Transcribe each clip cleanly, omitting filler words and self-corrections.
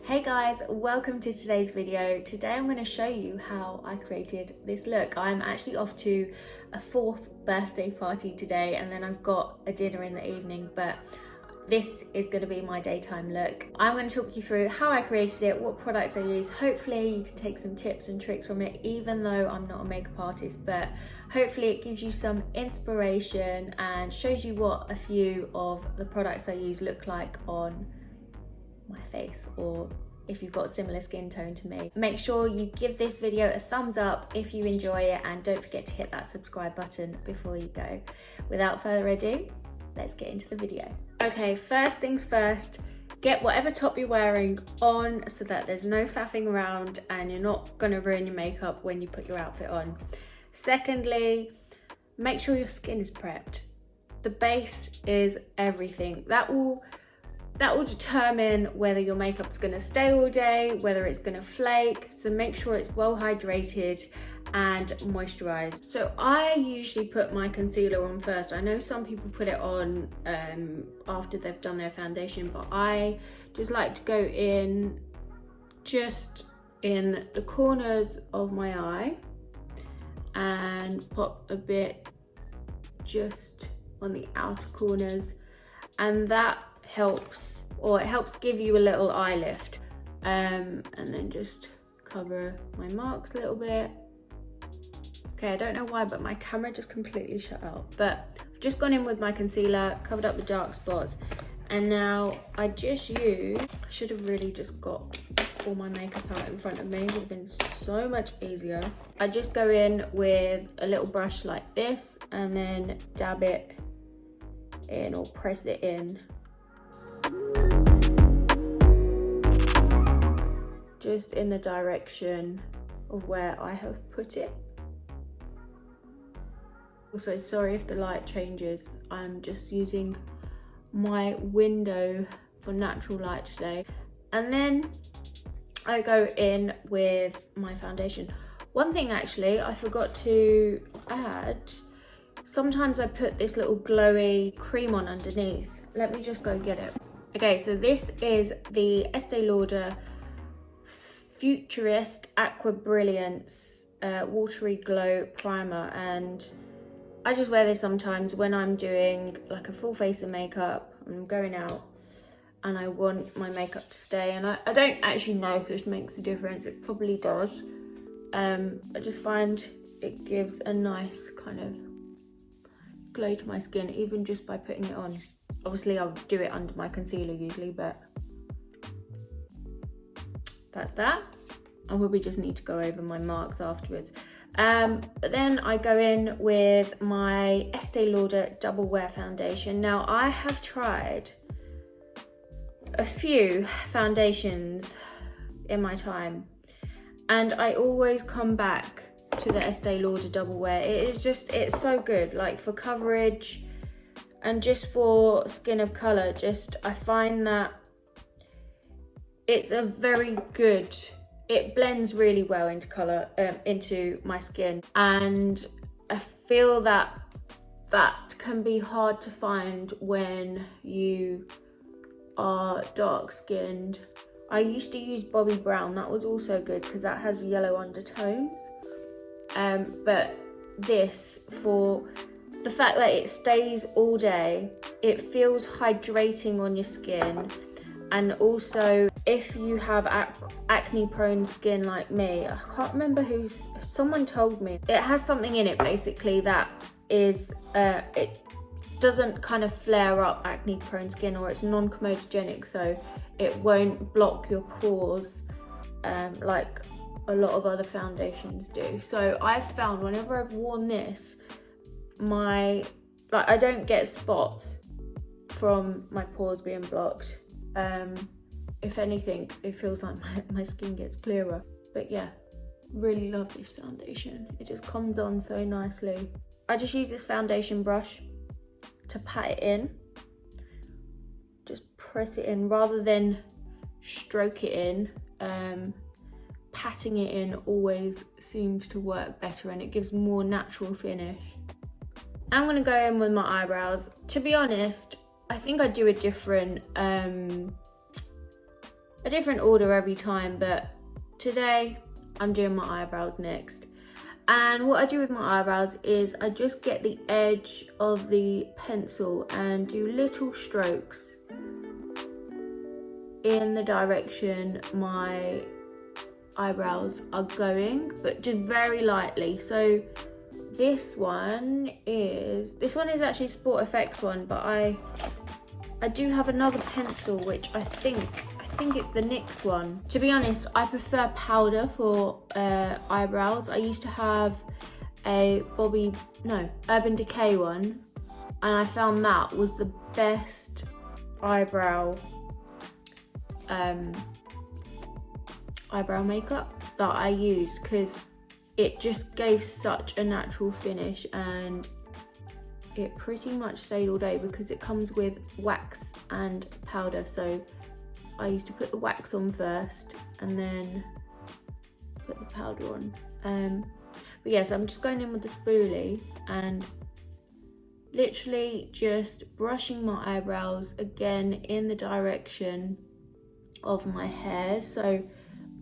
Hey guys, welcome to today's video. Today I'm going to show you how I created this look. I'm actually off to a 4th birthday party today and then I've got a dinner in the evening, but this is going to be my daytime look. I'm going to talk you through how I created it, what products I use. Hopefully you can take some tips and tricks from it, even though I'm not a makeup artist, but hopefully it gives you some inspiration and shows you what a few of the products I use look like on my face, or if you've got similar skin tone to me. Make sure you give this video a thumbs up if you enjoy it, and don't forget to hit that subscribe button before you go. Without further ado, let's get into the video. Okay, first things first, get whatever top you're wearing on so that there's no faffing around and you're not gonna ruin your makeup when you put your outfit on. Secondly, make sure your skin is prepped. The base is everything. That will determine whether your makeup's gonna stay all day, whether it's gonna flake. So make sure it's well hydrated and moisturized. So I usually put my concealer on first. I know some people put it on after they've done their foundation, but I just like to go in just in the corners of my eye and pop a bit just on the outer corners, and that helps, or it helps give you a little eye lift, and then just cover my marks a little bit. Okay, I don't know why, but my camera just completely shut out, but I've just gone in with my concealer, covered up the dark spots, and now I should have really just got all my makeup out in front of me. It would have been so much easier. I just go in with a little brush like this and then dab it in, or press it in, just in the direction of where I have put it. Also, sorry if the light changes. I'm just using my window for natural light today. And then I go in with my foundation. One thing actually I forgot to add, sometimes I put this little glowy cream on underneath. Let me just go get it. Okay, so this is the Estee Lauder Futurist Aqua Brilliance Watery Glow Primer, and I just wear this sometimes when I'm doing like a full face of makeup. I'm going out and I want my makeup to stay, and I don't actually know if this makes a difference. It probably does. I just find it gives a nice kind of glow to my skin, even just by putting it on. Obviously I'll do it under my concealer usually, but that's that. I probably just need to go over my marks afterwards. But then I go in with my Estee Lauder Double Wear Foundation. Now I have tried a few foundations in my time, and I always come back to the Estee Lauder Double Wear. It's so good, like for coverage and just for skin of color. I find that it's a very good, it blends really well into color, into my skin, and I feel that can be hard to find when you are dark skinned. I used to use Bobbi Brown, that was also good because that has yellow undertones, but this, for the fact that it stays all day, it feels hydrating on your skin. And also, if you have acne prone skin like me, I can't remember someone told me, it has something in it basically that is, it doesn't kind of flare up acne prone skin, or it's non-comedogenic, so it won't block your pores like a lot of other foundations do. So I've found whenever I've worn this, I don't get spots from my pores being blocked. If anything, it feels like my skin gets clearer. But yeah, really love this foundation. It just comes on so nicely. I just use this foundation brush to pat it in. Just press it in rather than stroke it in. Patting it in always seems to work better, and it gives more natural finish. I'm gonna go in with my eyebrows. To be honest, I think I do a different a different order every time, but today I'm doing my eyebrows next. And what I do with my eyebrows is I just get the edge of the pencil and do little strokes in the direction my eyebrows are going, but just very lightly. So this one is actually Sport Effects one, but I do have another pencil which I think it's the NYX one. To be honest, I prefer powder for eyebrows. I used to have a Urban Decay one, and I found that was the best eyebrow makeup that I used, because it just gave such a natural finish and it pretty much stayed all day because it comes with wax and powder. So I used to put the wax on first and then put the powder on. But yes, I'm just going in with the spoolie and literally just brushing my eyebrows again in the direction of my hair. So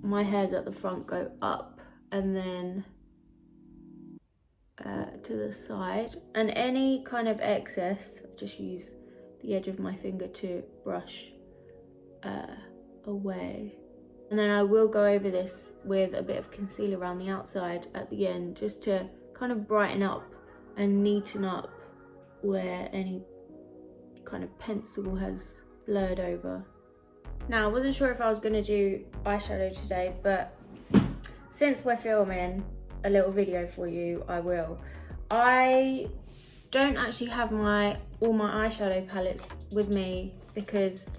my hairs at the front go up and then to the side, and any kind of excess, just use the edge of my finger to brush away. And then I will go over this with a bit of concealer around the outside at the end, just to kind of brighten up and neaten up where any kind of pencil has blurred over. Now, I wasn't sure if I was going to do eyeshadow today, but since we're filming a little video for you, I will. I don't actually have all my eyeshadow palettes with me because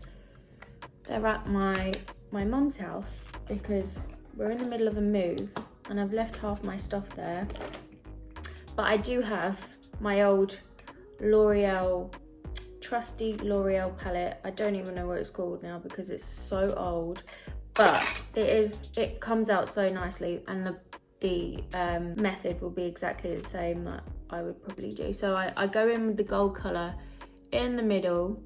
they're at my mum's house, because we're in the middle of a move and I've left half my stuff there. But I do have my old trusty L'Oreal palette. I don't even know what it's called now because it's so old, but it comes out so nicely, and the method will be exactly the same that I would probably do. So I go in with the gold colour in the middle,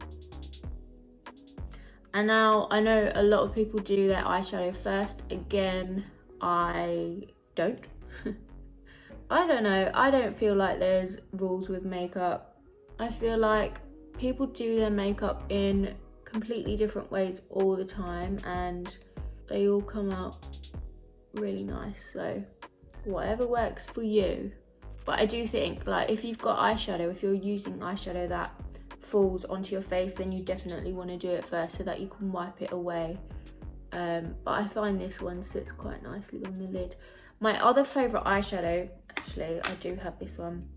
and now I know a lot of people do their eyeshadow first. Again, I don't. I don't know, I don't feel like there's rules with makeup. I feel like people do their makeup in completely different ways all the time and they all come out really nice, so whatever works for you. But I do think, like, if you've got eyeshadow, if you're using eyeshadow that falls onto your face, then you definitely want to do it first so that you can wipe it away. But I find this one sits quite nicely on the lid. My other favourite eyeshadow, actually I do have this one,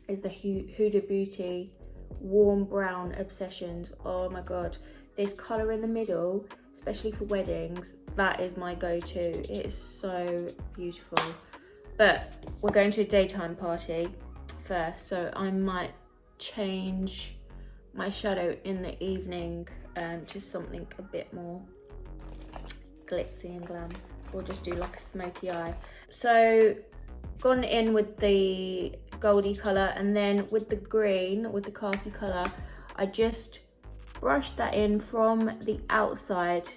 is the Huda Beauty Warm Brown Obsessions. Oh my god, this colour in the middle, especially for weddings, that is my go-to. It is so beautiful. But we're going to a daytime party first, so I might change my shadow in the evening to something a bit more glitzy and glam, or just do like a smoky eye. So gone in with the goldy colour, and then with the green, with the khaki colour, I just brushed that in from the outside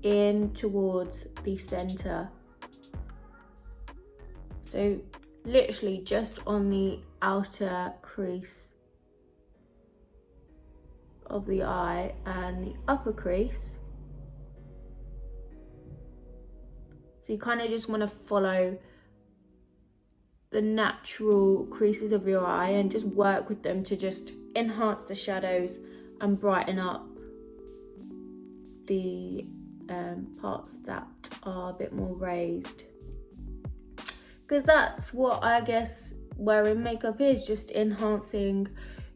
in towards the centre. So literally just on the outer crease of the eye and the upper crease. So you kind of just want to follow the natural creases of your eye and just work with them to just enhance the shadows and brighten up the parts that are a bit more raised. Because that's what I guess wearing makeup is, just enhancing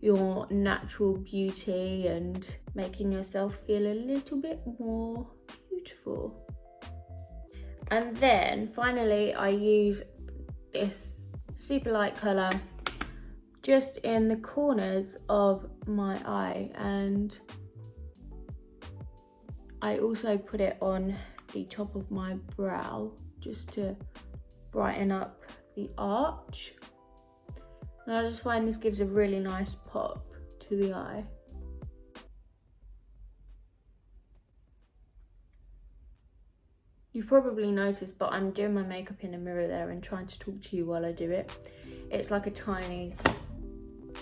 your natural beauty and making yourself feel a little bit more beautiful. And then finally I use this super light colour just in the corners of my eye, and I also put it on the top of my brow just to brighten up the arch. And I just find this gives a really nice pop to the eye. You've probably noticed, but I'm doing my makeup in a mirror there and trying to talk to you while I do it. It's like a tiny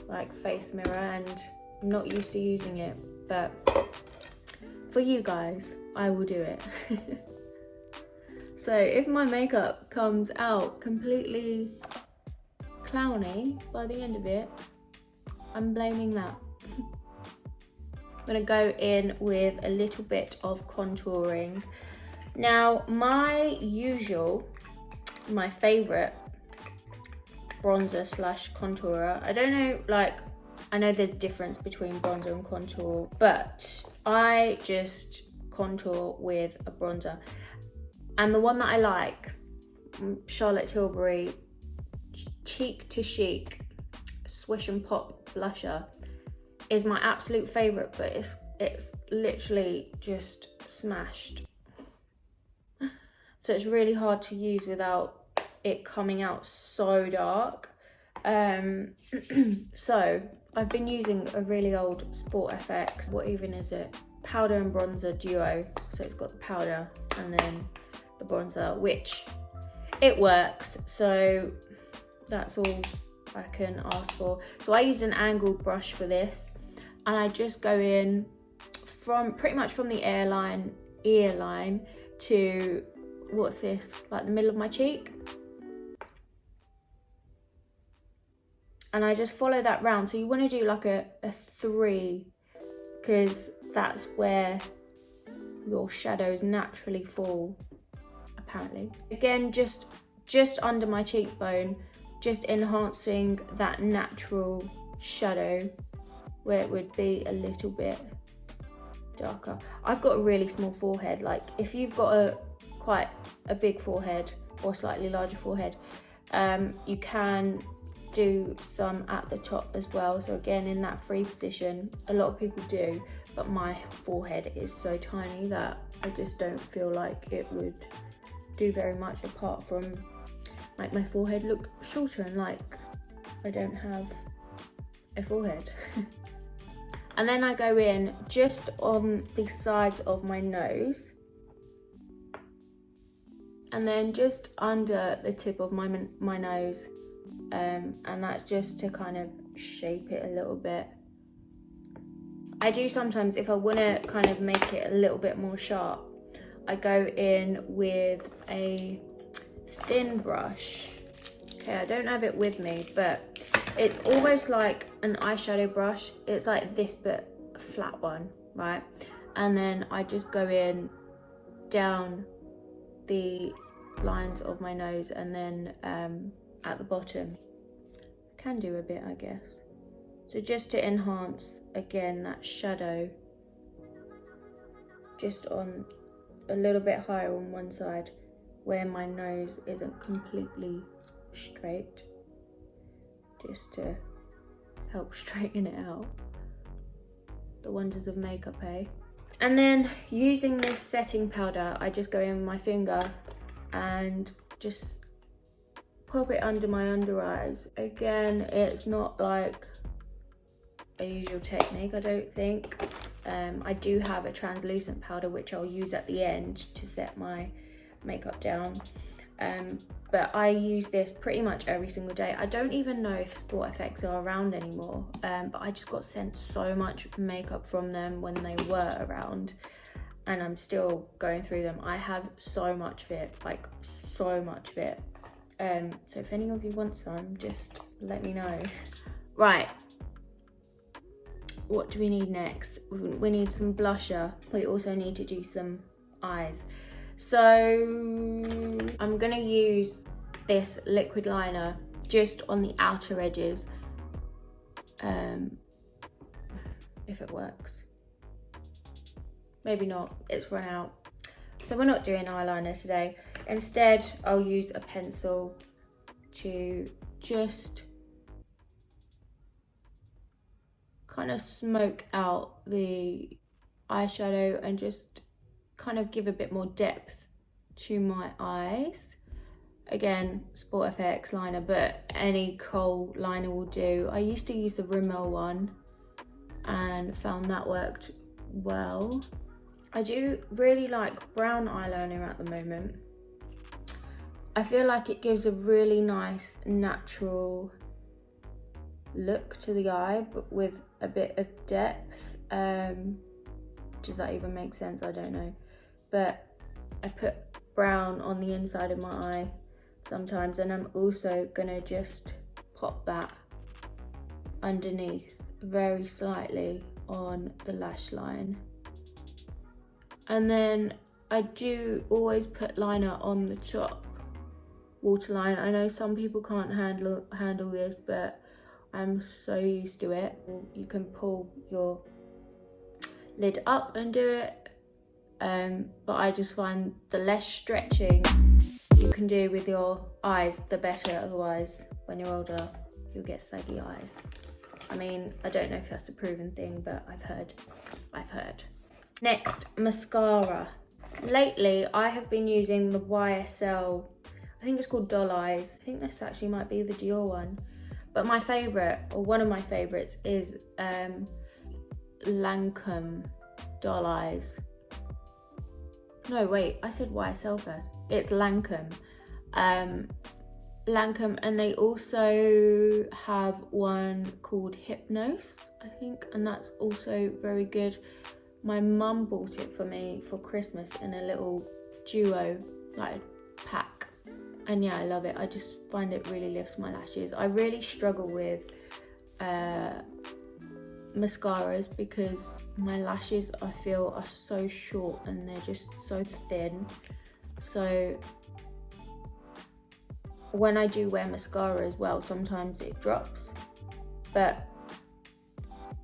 like face mirror and I'm not used to using it, but for you guys, I will do it. So if my makeup comes out completely clowny by the end of it, I'm blaming that. I'm gonna go in with a little bit of contouring. Now, my favorite bronzer slash contourer, I don't know, like, I know there's a difference between bronzer and contour, but I just contour with a bronzer. And the one that I like, Charlotte Tilbury Cheek to Chic Swish and Pop blusher, is my absolute favorite, but it's literally just smashed. So it's really hard to use without it coming out so dark. So I've been using a really old Sport FX. What even is it? Powder and bronzer duo. So it's got the powder and then the bronzer, which it works. So that's all I can ask for. So I used an angled brush for this, and I just go in from pretty much from the ear line to, what's this, like the middle of my cheek, and I just follow that round. So you want to do like a 3, because that's where your shadows naturally fall, apparently. Again, just under my cheekbone, just enhancing that natural shadow where it would be a little bit darker. I've got a really small forehead. Like, if you've got quite a big forehead or slightly larger forehead, you can do some at the top as well. So again, in that free position, a lot of people do, but my forehead is so tiny that I just don't feel like it would do very much, apart from like my forehead look shorter and like I don't have a forehead. And then I go in just on the sides of my nose, and then just under the tip of my nose, and that's just to kind of shape it a little bit. I do sometimes, if I want to kind of make it a little bit more sharp, I go in with a thin brush. Okay, I don't have it with me, but it's almost like an eyeshadow brush. It's like this, but a flat one, right? And then I just go in down the lines of my nose, and then at the bottom. Can do a bit, I guess. So just to enhance, again, that shadow, just on a little bit higher on one side where my nose isn't completely straight, just to help straighten it out. The wonders of makeup, eh? And then using this setting powder, I just go in with my finger and just pop it under my under eyes. Again, it's not like a usual technique, I don't think. I do have a translucent powder which I'll use at the end to set my makeup down. But I use this pretty much every single day. I don't even know if Sport FX are around anymore, but I just got sent so much makeup from them when they were around, and I'm still going through them. I have so much of it, like so much of it. So if any of you want some, just let me know. Right, what do we need next? We need some blusher. We also need to do some eyes. So I'm gonna use this liquid liner just on the outer edges, if it works. Maybe not, it's run out. So we're not doing eyeliner today. Instead, I'll use a pencil to just kind of smoke out the eyeshadow and just kind of give a bit more depth to my eyes. Again, Sport FX liner, but any kohl liner will do. I used to use the Rimmel one and found that worked well. I do really like brown eyeliner at the moment. I feel like it gives a really nice natural look to the eye, but with a bit of depth. Does that even make sense? I don't know. But I put brown on the inside of my eye sometimes, and I'm also gonna just pop that underneath very slightly on the lash line. And then I do always put liner on the top waterline. I know some people can't handle this, but I'm so used to it. You can pull your lid up and do it, but I just find the less stretching you can do with your eyes, the better. Otherwise, when you're older, you'll get saggy eyes. I mean, I don't know if that's a proven thing, but I've heard. Next, mascara. Lately, I have been using the YSL, I think it's called Doll Eyes. I think this actually might be the Dior one. But my favourite, or one of my favourites, is Lancome Doll Eyes. No, wait, I said YSL first. It's Lancome. Lancome, and they also have one called Hypnose, I think, and that's also very good. My mum bought it for me for Christmas in a little duo, like pack. And yeah, I love it. I just find it really lifts my lashes. I really struggle with mascaras because my lashes, I feel, are so short and they're just so thin. So when I do wear mascara as well, sometimes it drops. But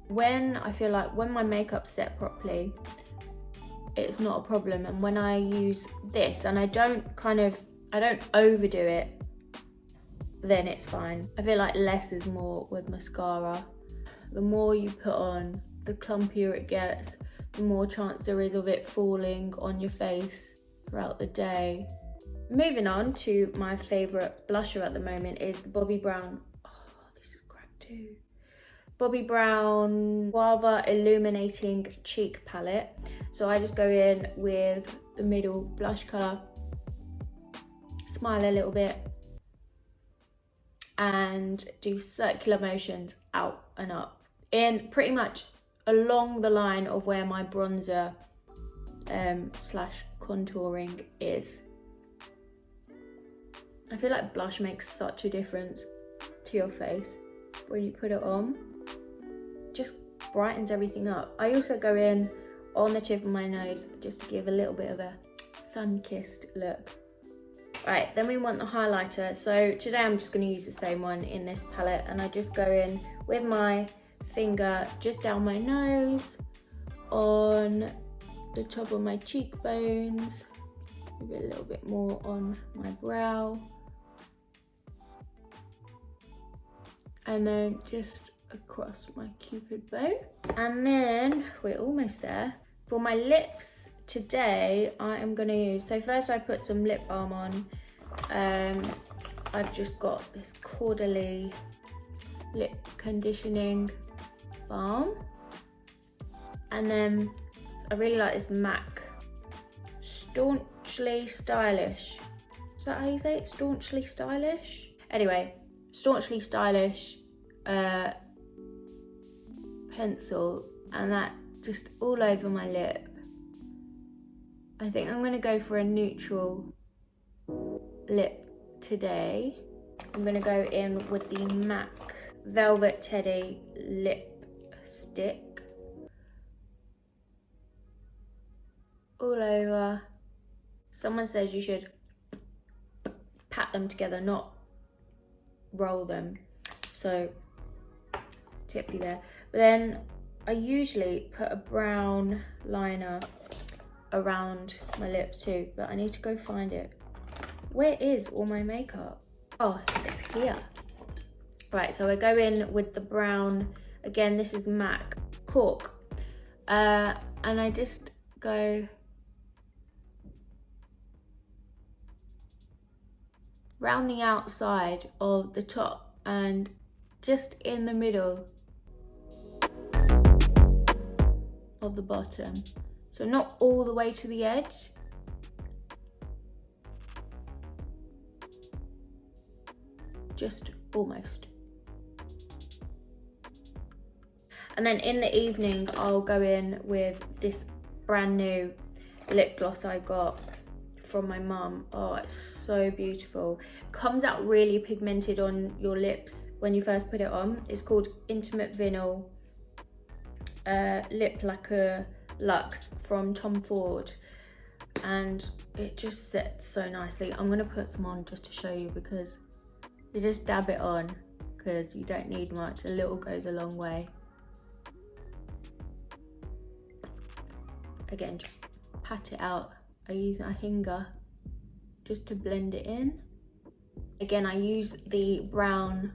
when I feel like when my makeup's set properly, it's not a problem. And when I use this and I don't overdo it, then it's fine. I feel like less is more with mascara. The more you put on, the clumpier it gets, the more chance there is of it falling on your face throughout the day. Moving on to my favourite blusher at the moment is the Bobbi Brown. Oh, this is cracked too. Bobbi Brown Guava Illuminating Cheek Palette. So I just go in with the middle blush colour, smile a little bit, and do circular motions out and up, in pretty much along the line of where my bronzer slash contouring is. I feel like blush makes such a difference to your face when you put it on. Just brightens everything up. I also go in on the tip of my nose just to give a little bit of a sun-kissed look. Right, then we want the highlighter. So today I'm just going to use the same one in this palette, and I just go in with my finger just down my nose, on the top of my cheekbones, maybe a little bit more on my brow, and then just across my cupid bow. And then we're almost there. For my lips today, I am going to use, so first I put some lip balm on. I've just got this Caudalie lip conditioning balm, and then I really like this MAC Staunchly Stylish. Is that how you say it? Staunchly Stylish? Anyway, Staunchly Stylish pencil, and that just all over my lip. I think I'm going to go for a neutral lip today. I'm going to go in with the MAC Velvet Teddy lipstick all over. Someone says you should pat them together, not roll them. So tip you there. But then I usually put a brown liner around my lips too, but I need to go find it. Where is all my makeup? Oh, it's here. Right, so I go in with the brown, again, this is MAC Cork, and I just go round the outside of the top and just in the middle of the bottom. So not all the way to the edge. Just almost. And then in the evening, I'll go in with this brand new lip gloss I got from my mum. Oh, it's so beautiful. Comes out really pigmented on your lips when you first put it on. It's called Intimate Vinyl Lip Lacquer Luxe from Tom Ford. And it just sets so nicely. I'm gonna put some on just to show you, because you just dab it on because you don't need much. A little goes a long way. Again, just pat it out. I use a hanger just to blend it in. Again, I use the brown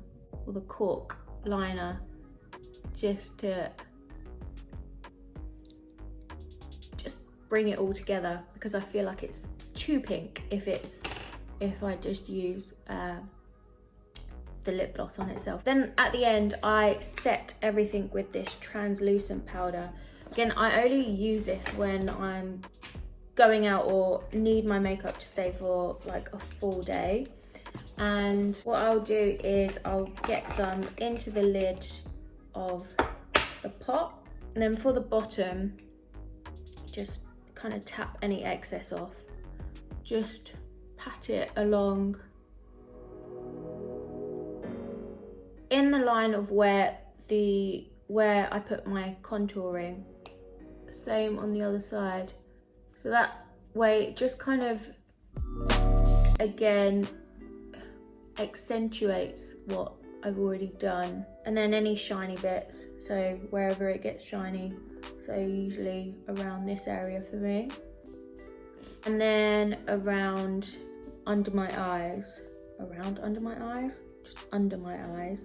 or the cork liner just to bring it all together, because I feel like it's too pink if I just use the lip gloss on itself. Then at the end, I set everything with this translucent powder. Again, I only use this when I'm going out or need my makeup to stay for like a full day. And what I'll do is I'll get some into the lid of the pot, and then for the bottom, just kind of tap any excess off. Just pat it along in the line of where I put my contouring. Same on the other side. So that way it just kind of, again, accentuates what I've already done. And then any shiny bits, so wherever it gets shiny, so usually around this area for me. And then around under my eyes, just under my eyes.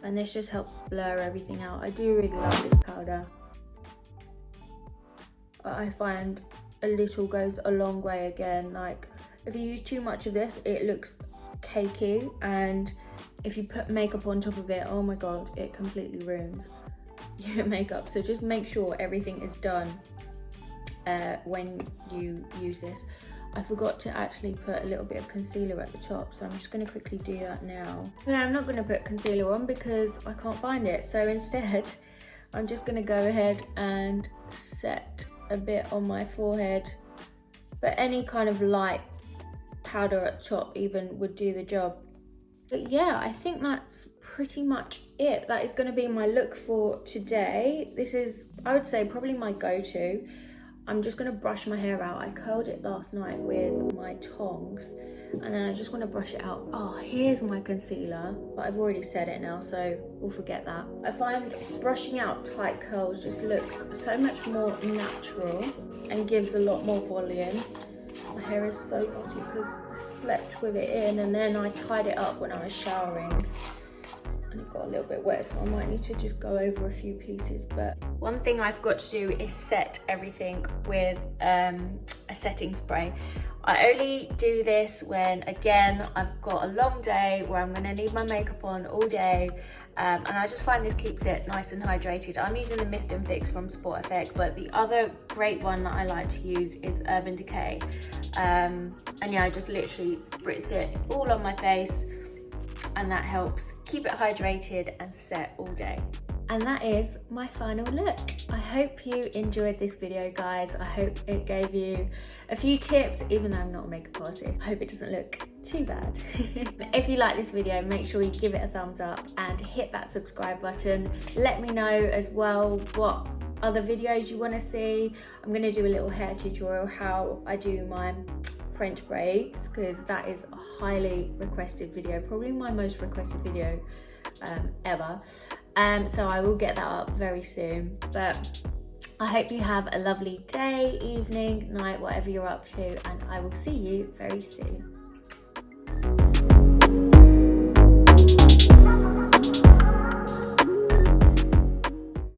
And this just helps blur everything out. I do really love this powder. I find a little goes a long way again. Like, if you use too much of this, it looks cakey, and if you put makeup on top of it, oh my god, it completely ruins your makeup. So just make sure everything is done when you use this. I forgot to actually put a little bit of concealer at the top, so I'm just going to quickly do that now. But I'm not going to put concealer on because I can't find it, so instead I'm just going to go ahead and set a bit on my forehead, but any kind of light powder at the top even would do the job. But yeah, I think that's pretty much it. That is going to be my look for today. This is, I would say, probably my go-to. I'm just going to brush my hair out. I curled it last night with my tongs, and then I just want to brush it out. Oh, here's my concealer, but I've already said it now, so we'll forget that. I find brushing out tight curls just looks so much more natural and gives a lot more volume. My hair is so knotty because I slept with it in, and then I tied it up when I was showering, and it got a little bit wet, so I might need to just go over a few pieces. But one thing I've got to do is set everything with a setting spray. I only do this when, again, I've got a long day where I'm going to need my makeup on all day, and I just find this keeps it nice and hydrated. I'm using the Mist and Fix from Sport FX, but the other great one that I like to use is Urban Decay. And yeah, I just literally spritz it all on my face, and that helps keep it hydrated and set all day. And that is my final look. I hope you enjoyed this video, guys. I hope it gave you a few tips, even though I'm not a makeup artist. I hope it doesn't look too bad. If you like this video, make sure you give it a thumbs up and hit that subscribe button. Let me know as well what other videos you want to see. I'm going to do a little hair tutorial how I do my French braids, because that is a highly requested video, probably my most requested video ever. So I will get that up very soon. But I hope you have a lovely day, evening, night, whatever you're up to, and I will see you very soon.